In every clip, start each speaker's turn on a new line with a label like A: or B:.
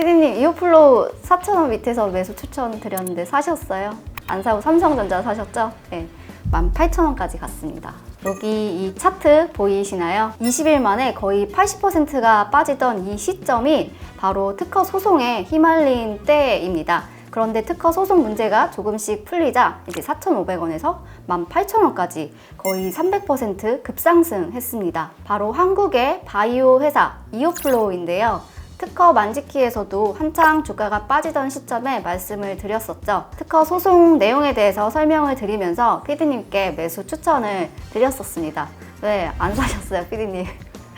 A: 피디님, 이오플로우 4,000원 밑에서 매수 추천드렸는데 사셨어요? 안 사고 삼성전자 사셨죠? 네, 18,000원까지 갔습니다. 여기 이 차트 보이시나요? 20일 만에 거의 80%가 빠지던 이 시점이 바로 특허 소송에 휘말린 때입니다. 그런데 특허 소송 문제가 조금씩 풀리자 이제 4,500원에서 18,000원까지 거의 300% 급상승했습니다. 바로 한국의 바이오 회사 이오플로우인데요. 특허 만지키에서도 한창 주가가 빠지던 시점에 말씀을 드렸었죠. 특허 소송 내용에 대해서 설명을 드리면서 피디님께 매수 추천을 드렸었습니다. 왜 안 사셨어요, 피디님?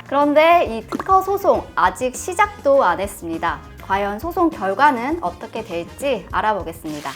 A: 그런데 이 특허 소송 아직 시작도 안 했습니다. 과연 소송 결과는 어떻게 될지 알아보겠습니다.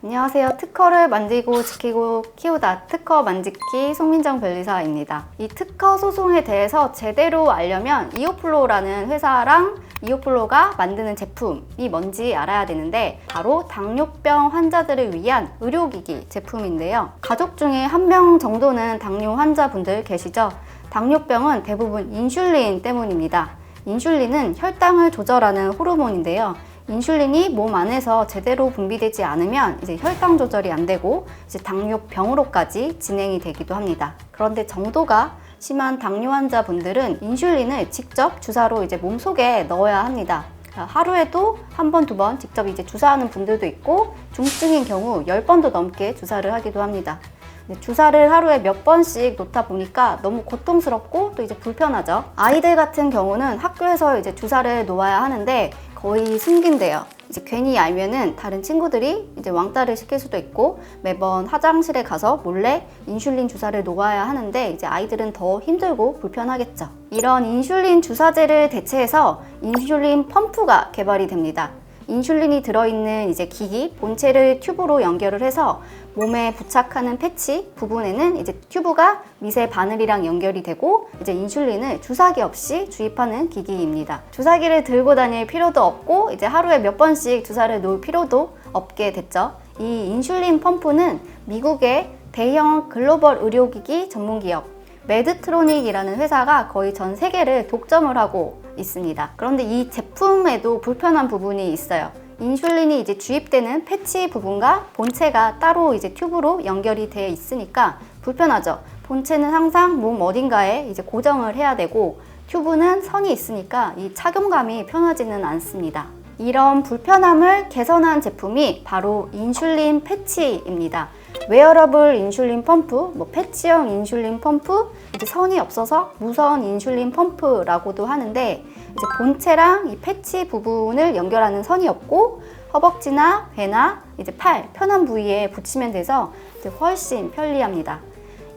A: 안녕하세요. 특허를 만들고 지키고 키우다 특허 만지키 송민정 변리사입니다. 이 특허 소송에 대해서 제대로 알려면 이오플로우라는 회사랑 이오플로우가 만드는 제품이 뭔지 알아야 되는데 바로 당뇨병 환자들을 위한 의료기기 제품인데요. 가족 중에 한 명 정도는 당뇨 환자분들 계시죠? 당뇨병은 대부분 인슐린 때문입니다. 인슐린은 혈당을 조절하는 호르몬인데요. 인슐린이 몸 안에서 제대로 분비되지 않으면 이제 혈당 조절이 안 되고 이제 당뇨병으로까지 진행이 되기도 합니다. 그런데 정도가 심한 당뇨 환자분들은 인슐린을 직접 주사로 이제 몸속에 넣어야 합니다. 하루에도 한 번, 두 번 직접 이제 주사하는 분들도 있고 중증인 경우 10번도 넘게 주사를 하기도 합니다. 주사를 하루에 몇 번씩 놓다 보니까 너무 고통스럽고 또 이제 불편하죠. 아이들 같은 경우는 학교에서 이제 주사를 놓아야 하는데 거의 숨긴대요. 이제 괜히 알면은 다른 친구들이 이제 왕따를 시킬 수도 있고 매번 화장실에 가서 몰래 인슐린 주사를 놓아야 하는데 이제 아이들은 더 힘들고 불편하겠죠. 이런 인슐린 주사제를 대체해서 인슐린 펌프가 개발이 됩니다. 인슐린이 들어있는 이제 기기 본체를 튜브로 연결을 해서 몸에 부착하는 패치 부분에는 이제 튜브가 미세 바늘이랑 연결이 되고 이제 인슐린을 주사기 없이 주입하는 기기입니다. 주사기를 들고 다닐 필요도 없고 이제 하루에 몇 번씩 주사를 놓을 필요도 없게 됐죠. 이 인슐린 펌프는 미국의 대형 글로벌 의료기기 전문기업 메드트로닉이라는 회사가 거의 전 세계를 독점을 하고 있습니다. 그런데 이 제품에도 불편한 부분이 있어요. 인슐린이 이제 주입되는 패치 부분과 본체가 따로 이제 튜브로 연결이 되어 있으니까 불편하죠. 본체는 항상 몸 어딘가에 이제 고정을 해야 되고 튜브는 선이 있으니까 이 착용감이 편하지는 않습니다. 이런 불편함을 개선한 제품이 바로 인슐린 패치입니다. 웨어러블 인슐린 펌프, 패치형 인슐린 펌프, 이제 선이 없어서 무선 인슐린 펌프라고도 하는데 이제 본체랑 이 패치 부분을 연결하는 선이 없고 허벅지나 배나 이제 팔 편한 부위에 붙이면 돼서 이제 훨씬 편리합니다.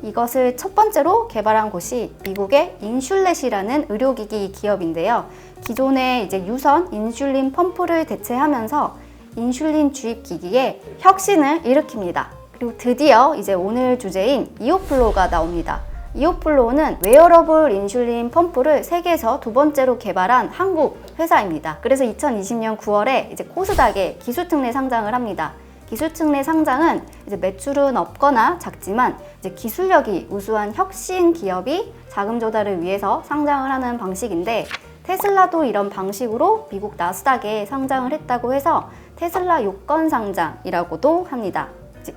A: 이것을 첫 번째로 개발한 곳이 미국의 인슐렛이라는 의료기기 기업인데요. 기존의 이제 유선 인슐린 펌프를 대체하면서 인슐린 주입 기기에 혁신을 일으킵니다. 그리고 드디어 이제 오늘 주제인 이오플로우가 나옵니다. 이오플로우는 웨어러블 인슐린 펌프를 세계에서 두 번째로 개발한 한국 회사입니다. 그래서 2020년 9월에 이제 코스닥에 기술특례 상장을 합니다. 기술특례 상장은 이제 매출은 없거나 작지만 이제 기술력이 우수한 혁신 기업이 자금 조달을 위해서 상장을 하는 방식인데 테슬라도 이런 방식으로 미국 나스닥에 상장을 했다고 해서 테슬라 요건 상장이라고도 합니다.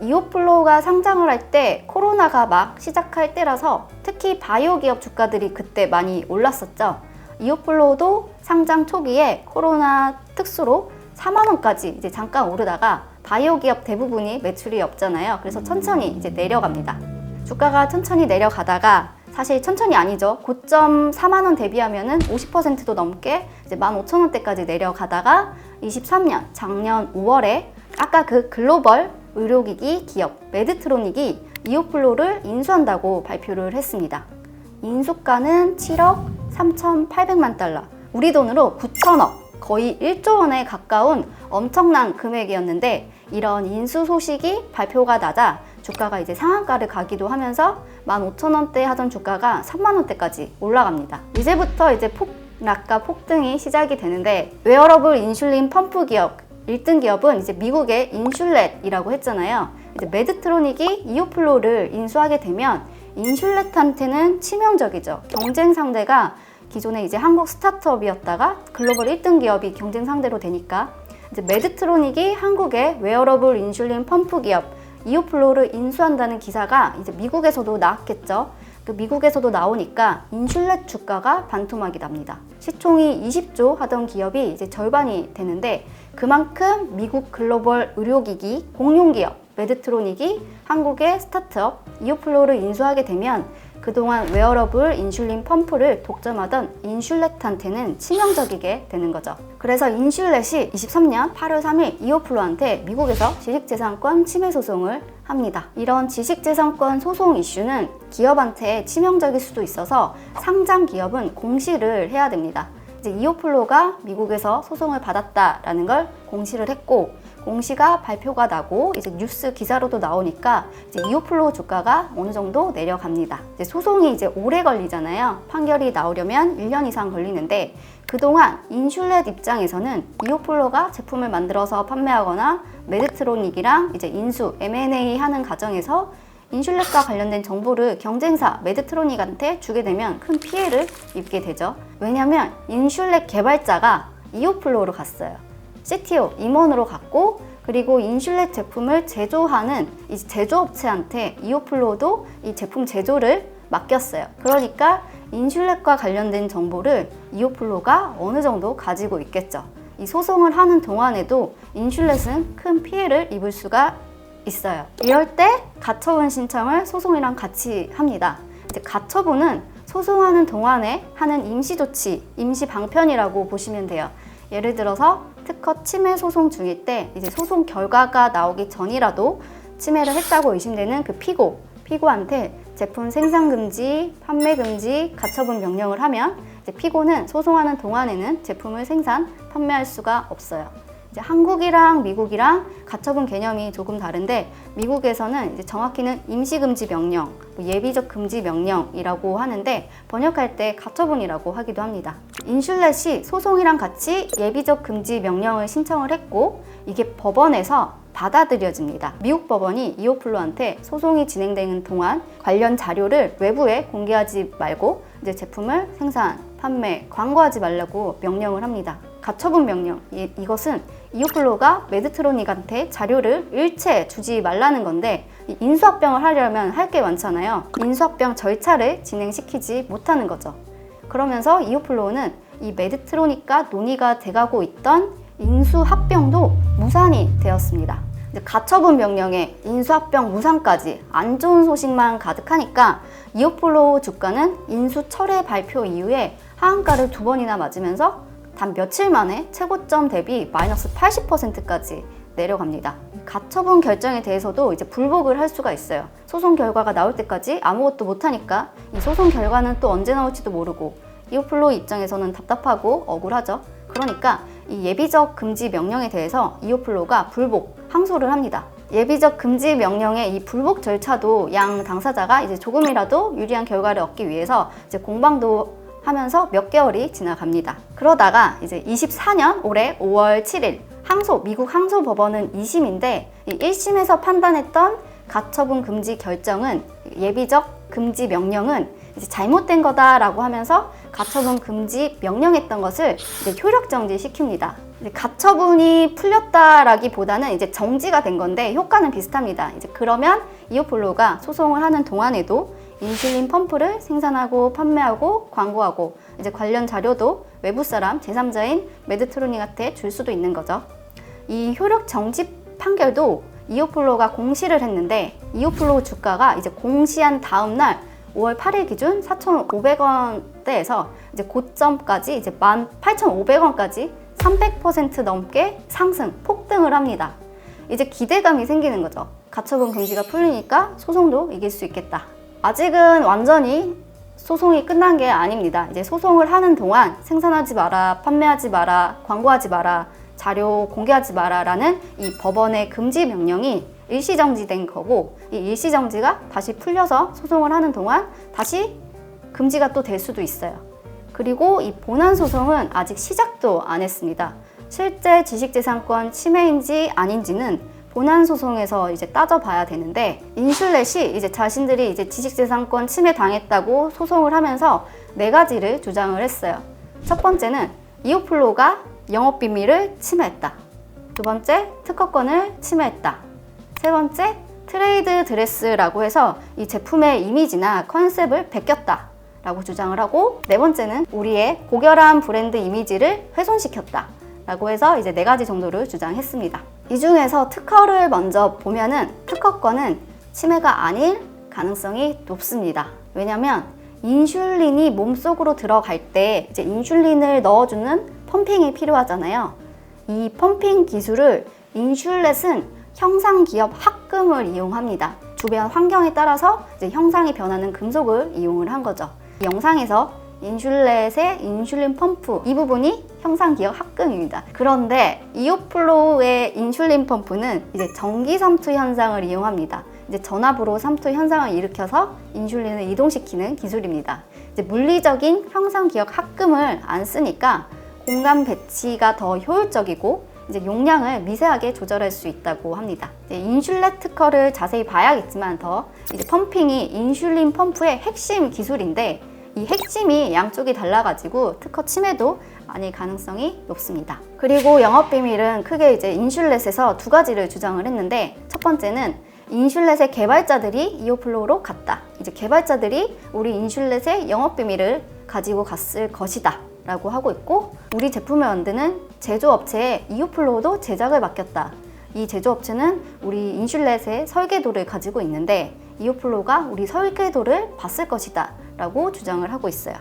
A: 이오플로우가 상장을 할 때 코로나가 막 시작할 때라서 특히 바이오 기업 주가들이 그때 많이 올랐었죠. 이오플로우도 상장 초기에 코로나 특수로 4만 원까지 이제 잠깐 오르다가 바이오 기업 대부분이 매출이 없잖아요. 그래서 천천히 이제 내려갑니다. 주가가 천천히 내려가다가 사실 천천히 아니죠. 고점 4만 원 대비하면은 50%도 넘게 이제 15,000원대까지 내려가다가 23년 작년 5월에 아까 그 글로벌 의료기기 기업 메드트로닉이 이오플로우를 인수한다고 발표를 했습니다. 인수가는 7억 3,800만 달러, 우리 돈으로 9천억, 거의 1조 원에 가까운 엄청난 금액이었는데 이런 인수 소식이 발표가 나자 주가가 이제 상한가를 가기도 하면서 15,000원대 하던 주가가 3만 원대까지 올라갑니다. 이제부터 이제 폭락과 폭등이 시작이 되는데 웨어러블 인슐린 펌프 기업 1등 기업은 이제 미국의 인슐렛이라고 했잖아요. 이제 메드트로닉이 이오플로우를 인수하게 되면 인슐렛한테는 치명적이죠. 경쟁 상대가 기존에 이제 한국 스타트업이었다가 글로벌 1등 기업이 경쟁 상대로 되니까 이제 메드트로닉이 한국의 웨어러블 인슐린 펌프 기업 이오플로우를 인수한다는 기사가 이제 미국에서도 나왔겠죠. 그 미국에서도 나오니까 인슐렛 주가가 반토막이 납니다. 시총이 20조 하던 기업이 이제 절반이 되는데 그만큼 미국 글로벌 의료기기 공룡기업 메드트로닉이 한국의 스타트업 이오플로우를 인수하게 되면 그동안 웨어러블 인슐린 펌프를 독점하던 인슐렛한테는 치명적이게 되는 거죠. 그래서 인슐렛이 23년 8월 3일 이오플로우한테 미국에서 지식재산권 침해 소송을 합니다. 이런 지식재산권 소송 이슈는 기업한테 치명적일 수도 있어서 상장 기업은 공시를 해야 됩니다. 이제 이오플로우가 미국에서 소송을 받았다라는 걸 공시를 했고 공시가 발표가 나고 이제 뉴스 기사로도 나오니까 이제 이오플로우 주가가 어느 정도 내려갑니다. 이제 소송이 이제 오래 걸리잖아요. 판결이 나오려면 1년 이상 걸리는데 그동안 인슐렛 입장에서는 이오플로우가 제품을 만들어서 판매하거나 메드트로닉이랑 이제 인수 M&A 하는 과정에서 인슐렛과 관련된 정보를 경쟁사 메드트로닉한테 주게 되면 큰 피해를 입게 되죠. 왜냐하면 인슐렛 개발자가 이오플로우로 갔어요. CTO 임원으로 갔고 그리고 인슐렛 제품을 제조하는 이 제조업체한테 이오플로우도 이 제품 제조를 맡겼어요. 그러니까 인슐렛과 관련된 정보를 이오플로우가 어느 정도 가지고 있겠죠. 이 소송을 하는 동안에도 인슐렛은 큰 피해를 입을 수가 있어요. 이럴 때 가처분 신청을 소송이랑 같이 합니다. 이제 가처분은 소송하는 동안에 하는 임시조치, 임시방편이라고 보시면 돼요. 예를 들어서 특허 침해 소송 중일 때 이제 소송 결과가 나오기 전이라도 침해를 했다고 의심되는 그 피고한테 제품 생산 금지, 판매 금지, 가처분 명령을 하면 이제 피고는 소송하는 동안에는 제품을 생산, 판매할 수가 없어요. 이제 한국이랑 미국이랑 가처분 개념이 조금 다른데 미국에서는 이제 정확히는 임시금지 명령, 예비적 금지 명령이라고 하는데 번역할 때 가처분이라고 하기도 합니다. 인슐렛이 소송이랑 같이 예비적 금지 명령을 신청을 했고 이게 법원에서 받아들여집니다. 미국 법원이 이오플로우한테 소송이 진행되는 동안 관련 자료를 외부에 공개하지 말고 이제 제품을 생산, 판매, 광고하지 말라고 명령을 합니다. 가처분 명령, 이것은 이오플로우가 메드트로닉한테 자료를 일체 주지 말라는 건데 인수합병을 하려면 할 게 많잖아요. 인수합병 절차를 진행시키지 못하는 거죠. 그러면서 이오플로우는 이 메드트로닉과 논의가 돼가고 있던 인수합병도 무산이 되었습니다. 가처분 명령에 인수합병 무산까지 안 좋은 소식만 가득하니까 이오플로우 주가는 인수 철회 발표 이후에 하한가를 2번이나 맞으면서 단 며칠 만에 최고점 대비 마이너스 80%까지 내려갑니다. 가처분 결정에 대해서도 이제 불복을 할 수가 있어요. 소송 결과가 나올 때까지 아무것도 못하니까 이 소송 결과는 또 언제 나올지도 모르고 이오플로우 입장에서는 답답하고 억울하죠. 그러니까 이 예비적 금지 명령에 대해서 이오플로우가 불복, 항소를 합니다. 예비적 금지 명령의 이 불복 절차도 양 당사자가 이제 조금이라도 유리한 결과를 얻기 위해서 이제 공방도 하면서 몇 개월이 지나갑니다. 그러다가 이제 24년 올해 5월 7일 미국 항소법원은 2심인데 1심에서 판단했던 가처분 금지 결정은 예비적 금지 명령은 이제 잘못된 거다라고 하면서 가처분 금지 명령했던 것을 이제 효력 정지시킵니다. 이제 가처분이 풀렸다라기보다는 이제 정지가 된 건데 효과는 비슷합니다. 이제 그러면 이오플로우가 소송을 하는 동안에도 인슐린 펌프를 생산하고 판매하고 광고하고 이제 관련 자료도 외부 사람 제3자인 메드트로닉한테 줄 수도 있는 거죠. 이 효력 정지 판결도 이오플로우가 공시를 했는데 이오플로우 주가가 이제 공시한 다음 날 5월 8일 기준 4,500원대에서 이제 고점까지 이제 18,500원까지 300% 넘게 상승, 폭등을 합니다. 이제 기대감이 생기는 거죠. 가처분 금지가 풀리니까 소송도 이길 수 있겠다. 아직은 완전히 소송이 끝난 게 아닙니다. 이제 소송을 하는 동안 생산하지 마라, 판매하지 마라, 광고하지 마라, 자료 공개하지 마라 라는 이 법원의 금지 명령이 일시정지된 거고 이 일시정지가 다시 풀려서 소송을 하는 동안 다시 금지가 또 될 수도 있어요. 그리고 이 본안 소송은 아직 시작도 안 했습니다. 실제 지식재산권 침해인지 아닌지는 본안 소송에서 이제 따져봐야 되는데, 인슐렛이 이제 자신들이 이제 지식재산권 침해 당했다고 소송을 하면서 4가지를 주장을 했어요. 첫 번째는 이오플로우가 영업비밀을 침해했다. 두 번째, 특허권을 침해했다. 세 번째, 트레이드 드레스라고 해서 이 제품의 이미지나 컨셉을 베꼈다 라고 주장을 하고, 네 번째는 우리의 고결한 브랜드 이미지를 훼손시켰다 라고 해서 이제 4가지 정도를 주장했습니다. 이 중에서 특허를 먼저 보면은 특허권은 침해가 아닐 가능성이 높습니다. 왜냐면 인슐린이 몸속으로 들어갈 때 이제 인슐린을 넣어주는 펌핑이 필요하잖아요. 이 펌핑 기술을 인슐렛은 형상기업 합금을 이용합니다. 주변 환경에 따라서 이제 형상이 변하는 금속을 이용을 한 거죠. 영상에서 인슐렛의 인슐린 펌프 이 부분이 형상기억 합금입니다. 그런데 이오플로우의 인슐린 펌프는 이제 전기 삼투 현상을 이용합니다. 이제 전압으로 삼투 현상을 일으켜서 인슐린을 이동시키는 기술입니다. 이제 물리적인 형상기억 합금을 안 쓰니까 공간 배치가 더 효율적이고 이제 용량을 미세하게 조절할 수 있다고 합니다. 인슐렛 특허를 자세히 봐야겠지만 이제 펌핑이 인슐린 펌프의 핵심 기술인데, 이 핵심이 양쪽이 달라가지고 특허 침해도 아닐 가능성이 높습니다. 그리고 영업비밀은 크게 이제 인슐렛에서 2가지를 주장을 했는데, 첫 번째는 인슐렛의 개발자들이 이오플로우로 갔다. 이제 개발자들이 우리 인슐렛의 영업비밀을 가지고 갔을 것이다 라고 하고 있고, 우리 제품을 만드는 제조업체에 이오플로우도 제작을 맡겼다. 이 제조업체는 우리 인슐렛의 설계도를 가지고 있는데 이오플로우가 우리 설계도를 봤을 것이다 라고 주장을 하고 있어요.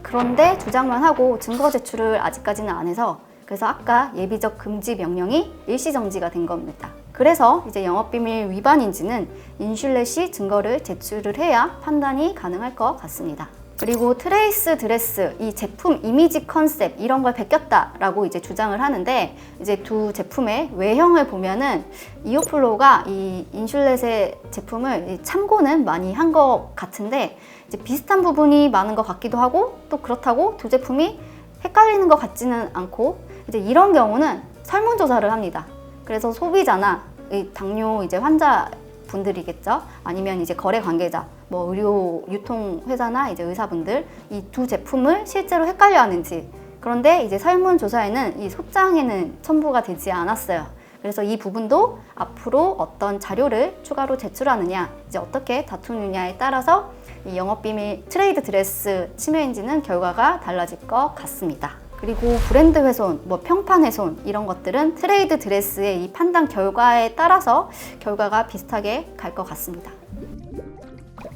A: 그런데 주장만 하고 증거 제출을 아직까지는 안 해서, 그래서 아까 예비적 금지 명령이 일시정지가 된 겁니다. 그래서 이제 영업비밀 위반인지는 인슐렛이 증거를 제출을 해야 판단이 가능할 것 같습니다. 그리고 트레이스 드레스, 이 제품 이미지 컨셉 이런 걸 베꼈다라고 이제 주장을 하는데, 이제 두 제품의 외형을 보면은 이오플로우가 이 인슐렛의 제품을 참고는 많이 한 것 같은데, 이제 비슷한 부분이 많은 것 같기도 하고, 또 그렇다고 두 제품이 헷갈리는 것 같지는 않고, 이제 이런 경우는 설문조사를 합니다. 그래서 소비자나 이 당뇨 이제 환자분들이겠죠. 아니면 이제 거래 관계자, 뭐 의료 유통 회사나 이제 의사분들, 이 두 제품을 실제로 헷갈려 하는지. 그런데 이제 설문조사에는 이 소장에는 첨부가 되지 않았어요. 그래서 이 부분도 앞으로 어떤 자료를 추가로 제출하느냐, 이제 어떻게 다투느냐에 따라서 이 영업비밀 트레이드 드레스 침해인지는 결과가 달라질 것 같습니다. 그리고 브랜드 훼손, 뭐 평판 훼손 이런 것들은 트레이드 드레스의 이 판단 결과에 따라서 결과가 비슷하게 갈 것 같습니다.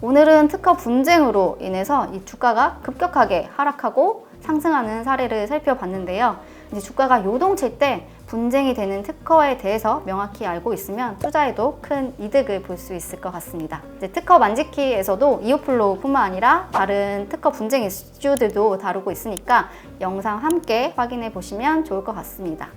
A: 오늘은 특허 분쟁으로 인해서 이 주가가 급격하게 하락하고 상승하는 사례를 살펴봤는데요. 이제 주가가 요동칠 때 분쟁이 되는 특허에 대해서 명확히 알고 있으면 투자에도 큰 이득을 볼 수 있을 것 같습니다. 이제 특허 만지키에서도 이오플로우뿐만 아니라 다른 특허 분쟁 이슈들도 다루고 있으니까 영상 함께 확인해 보시면 좋을 것 같습니다.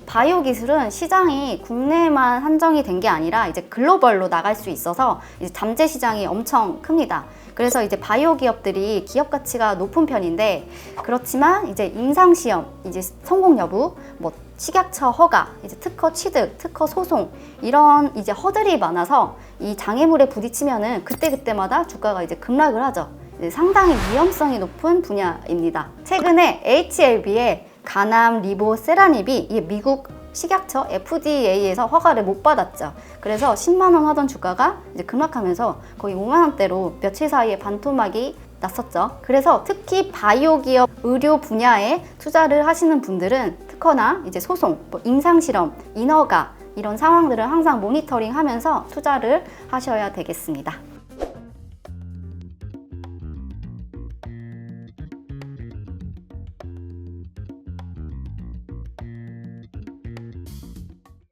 A: 바이오 기술은 시장이 국내에만 한정이 된 게 아니라 이제 글로벌로 나갈 수 있어서 이제 잠재 시장이 엄청 큽니다. 그래서 이제 바이오 기업들이 기업 가치가 높은 편인데, 그렇지만 이제 임상 시험, 이제 성공 여부, 뭐 식약처 허가, 이제 특허 취득, 특허 소송 이런 이제 허들이 많아서 이 장애물에 부딪히면은 그때그때마다 주가가 이제 급락을 하죠. 이제 상당히 위험성이 높은 분야입니다. 최근에 HLB의 가남 리보세라닙이 미국 식약처 FDA에서 허가를 못 받았죠. 그래서 10만 원 하던 주가가 이제 급락하면서 거의 5만 원대로 며칠 사이에 반토막이 났었죠. 그래서 특히 바이오 기업, 의료 분야에 투자를 하시는 분들은 특허나 이제 소송, 뭐 임상 실험, 인허가 이런 상황들을 항상 모니터링하면서 투자를 하셔야 되겠습니다.